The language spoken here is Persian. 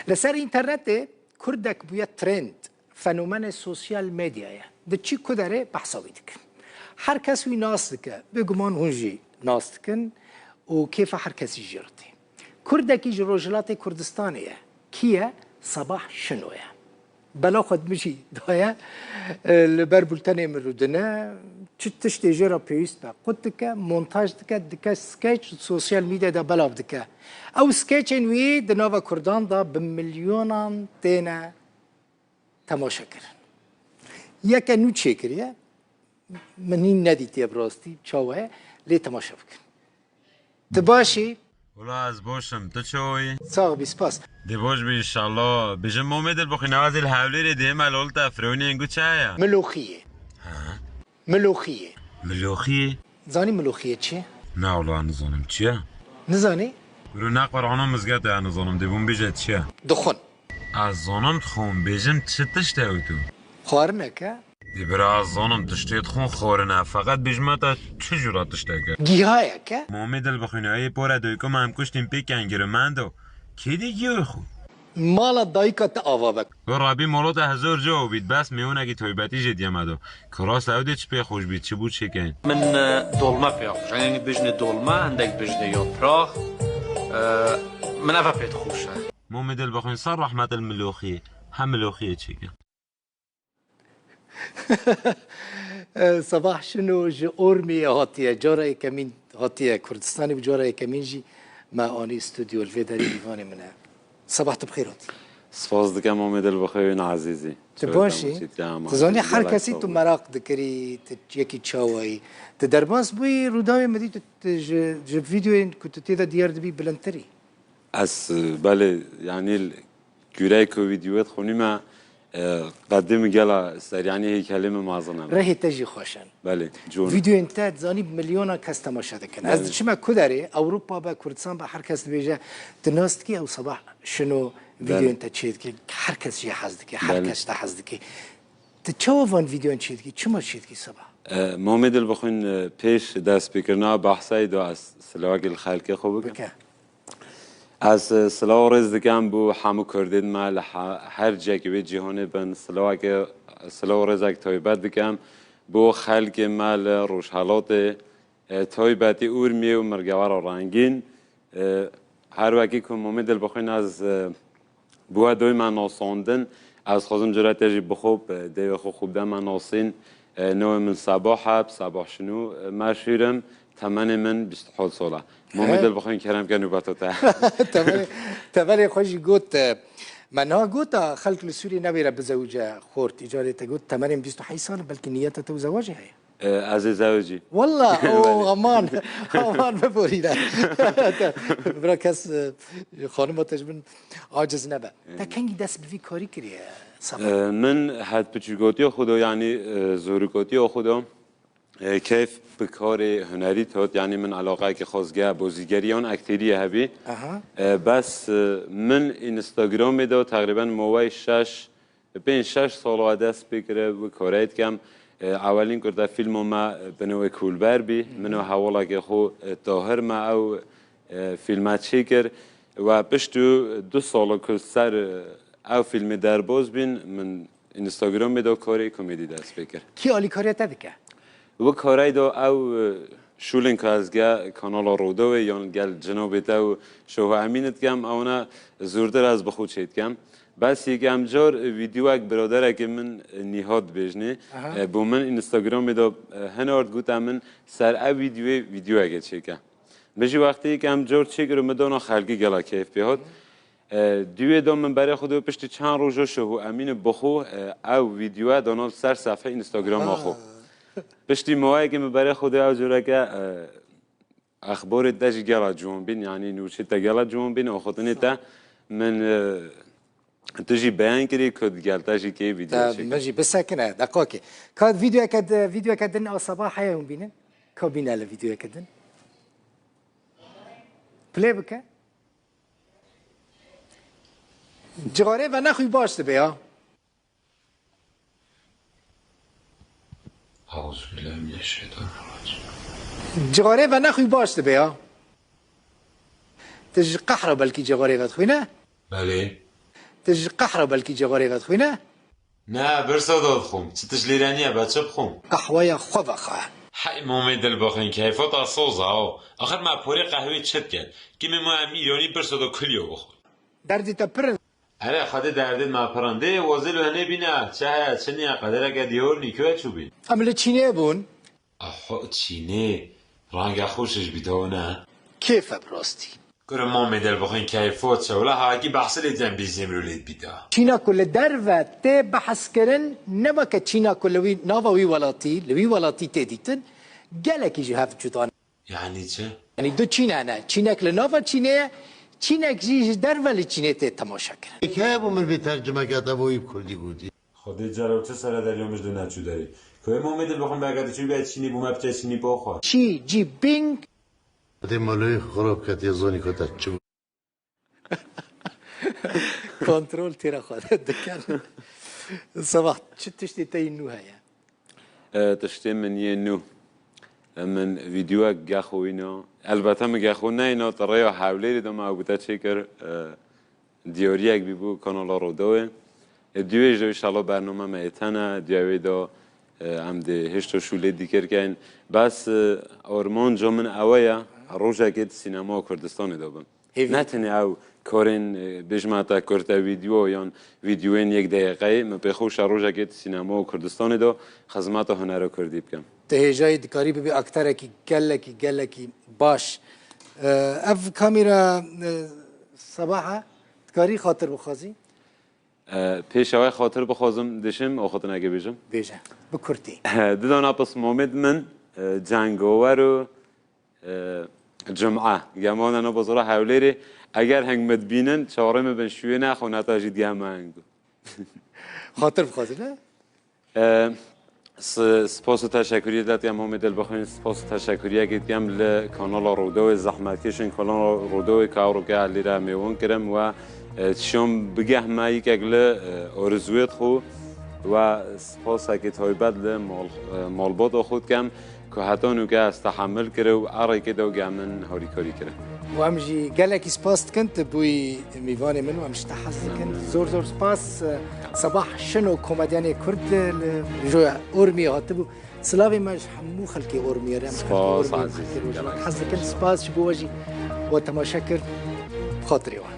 لسر اینترنت کردک بویا ترند فنومن سوسیال مدیایه ده چی کداره بحثاوی دکن هر کس وی ناس دکه بگمان هونجی ناس دکن و کیف هر کسی جرتی کردکی جروجلات کردستانیه کیه صباح شنوه بلا خود میشی دایا لبر بولتنی مرودنه چه تشتی جرا پیوست با قد دکه مونتاژ دکه سکیچ سوسیال میدیا دا بلاف دکه او سکیچ انوی دناوا کردان دا بملیونان تینا تماشا کرن یکه نو چه کریه منی ندیتی براستی چاوه لی تماشا بکن تباشی ولا از باشم تو چوی؟ ساق بیس پاس دی باش بی انشالله بجم مومد البخی نواز الحولی ری دیم الول تفرونی انگو چایا؟ ملوخیه ملوخیه ملوخیه؟ زانی ملوخیه چیه؟ نه والله نزانم چیه؟ نزانی؟ برو نقبر آنها مزگت یا نزانم دی بون بیجه چیه؟ دخون از زانم تخون بیجم چه تشته او تو؟ خوارنه که؟ دی برا از زانم تشته تخون خورنه فقط بیجمه تا چه جورا تشته که؟ گیهایه که؟ مومد البخی نوی پاره دویکو هم کشتیم پی کنگیرو مندو کی دی گیوی خو؟ مالا دایکات آوا بک و رابی مالات هزار جا بید بس میون اگه تویبتی جد یمدو کراس عوده چی پی خوش بید چی بود چی کن من دولمه پی خوش یعنی بجنه دولمه هندک بجنه یاپراغ من اوه پید خوشه مومد البخین صار رحمت الملوخیه هم ملوخیه چی کن صباح شنو جي أورمي هاتيه جارة كمين هاتيه كردستاني بجارة كمين جي ما أني استوديو الفيدري ديفاني منها صباح بخير هاتي سپاس دکم امید البخیر عزیزی تباشی تزانی هر کسی تو مراق دکری یکی چاوی تدرباس بوی رودای مدی ج فيديو كنت تيدا ديار دبي بلنتري از بله یعنی گوره که ویدیوت خونی ما قدم گلا سر یعنی هی کلمه مازنم رهي تجي خوشن بله جون فيديو انت زاني بمليون كاس تماشا دكن از شما كدري اوروبا با كردستان با هر کس بيجا تناست كي او صباح شنو فيديو انت تشيد كي هر کس جي حظ دكي هر کس تحظ دكي تشوفون فيديو انت تشيد كي چما تشيد كي صباح محمد البخین پیش دست بکرنا بحثای دو از سلاوک الخالق خوب بك از سلاو رز دکم بو همو کردید مال هر جایی به جهان بن سلاوک سلاو رزک تایبت دکم بو خلق مال روش حالات تایبتی اورمی و مرگوار رنگین هر وقتی که محمد البخین از بو دوی من ناساندن از خازم جرات تجی بخوب دیو خوب دم من ناسین نوع من صباح شنو مشهورم تمن من 28 ساله محمد البخین کرم کنو باتوتا تمام خوشی گوت منها گوت خلق السوري نبيره بزوجة خورت إجارة قلت تمام 28 سنة بلكن نيتها تو زواجها هي از زوجی والله اوه امان امان ببوریده برا کس خانماتش من عاجز نبه تا کنگی دست بفی کاری کریه صباح من حد بچگاتی خدا یعنی زورگاتی خدا کیف بکار هنری تاد یعنی من علاقه که خواستگاه بازیگریان اکتری هبی بس من اینستاگرام میده تقریبا موای 5-6 سال دست بگیره و کارایت کم اولین کرده فیلم ما بنوی کولبر بی منو حوالا که خو طاهر ما او فیلمات شکر و پشتو 2 سال که سر او فیلم در باز بین من اینستاگرام میده کاری کمدی دست بگیر کی آلی کاریت دکه و کاری دو او شولن که از کانال رودوه یا گل جناب تو شوه امینت کم اونا زوردر از بخود شید کم بس یک امجار ویدیو اک برادر که من نیهاد بجنه با من اینستاگرام میده هنارد گوتم من سر او ویدیو اگه چکم بجی وقتی که امجار چکر مدانا خلقی گلا کیف بیاد دوی دام من برای خود پشت چند روزا شو امین بخو او ویدیو دانال سر صفحه اینستاگرام آخو پشتی موایی که من برای خود او جوره که اخبار داشت گلا جون بین یعنی نوچه تا گلا جون بین آخوتنی تا من تجي بيان كري كود قالتاجي كي فيديو شيء ماشي بس هكذا دقائق كاد فيديو اكدن او صباح يوم بينن كوبين على فيديو اكدن بلاي بك جغاره و نخوی باش بیا اعوذ بالله من الشیطان الرجیم جغاره و نخوی باش بیا تج قحره بلکی جغاره و تخوی نه بله تج قحرة بلكي جواري غد خوينه نه برسا داد خوم چه تشلیرانیه بچه بخوم قهوه خوبخه حی مومی دل بخین کیفات اصوزه آخر ما پوری قهوه چت کرد که ما هم ایرانی برسا دا کلیو بخور دردی تا پرن اره خواده دردت ما پرنده وازل و نبینه چه نیا قدر اگه دیور نیکوه چو بین عمل چینه بون آخو چینه رنگ خوشش بیتو نه کیف براستی کرم مومی دل بخین کیفات شوله هاکی بحث لیتن بیزیم رو لید بیتا چینا کل در ته بحث کرن نما که چینا کلوی ناوی ولاتی لوی ولاتی تدیتن گلکی جهات جدان یعنی چه؟ یعنی دو چینا نه چینک لناوا چینه چینک جیش در ولی چینه ته تماشا کرن که من به ترجمه کرده وی کردی بودی خودت جراب چه سر دریامش دو نچو داری که مومی دل بخین بگرده چون باید چینی بوم بچه چینی بخور چی جی بینگ ده مالوی خراب کرد یه زونی کتت چو کنترل تیرا خواهد دکن صباح چه تشتی تا این نو هیا تشتی من یه نو من ویدیو گخو اینا البته من گخو نه اینا طریا حولی دم او بوده چیکر دیاری اگ بیبو کانال رو دوه دیویج دو انشالله برنامه میتونه دیوی دو هم ده هشت شوله دیگر کن بس آرمان جامن اویا روزه که سینما کردستان دابم نه تنی او کارن بجمعتا کرده ویدیو یا ویدیوین یک دقیقه من به خوش روزه که سینما کردستان دو خدمات هنر کردی بکم تهجای دکاری ببی اکتره کی گله کی باش اف کامیرا صباحا دکاری خاطر بخوازی پیش اوای خاطر بخوازم دشم او خاطر نگه بیجم بیجه بکرتی دیدان اپس مومد من جنگاور و جمعه گمان انا بازار حولیری اگر هنگ مدبینن چهارم بن شوی نخو نتاجی دیگه هنگو خاطر بخوازی نه؟ سپاس و تشکریه داد یم همه دل بخوین سپاس و تشکریه گیدیم ل کانال رودو زحمت کشین کانال رودو که رو که علی را میون کرم و شم بگه ما یک اگل آرزویت خو و سپاس که تایبت ل مالبات خود کم که حتی نوکه استحمل کرده و عرای که دو گامن هاری کاری کرده و همجی گله کی سپاس کنت بوی میوان من و همش تحس کنت زور سپاس صباح شنو کمدیان کرد جو اورمی هاتبو سلاوی مش همو خلکی اورمی رم سپاس عزیز حس کنت سپاس شبو وجی و تماشا کرد خاطری وان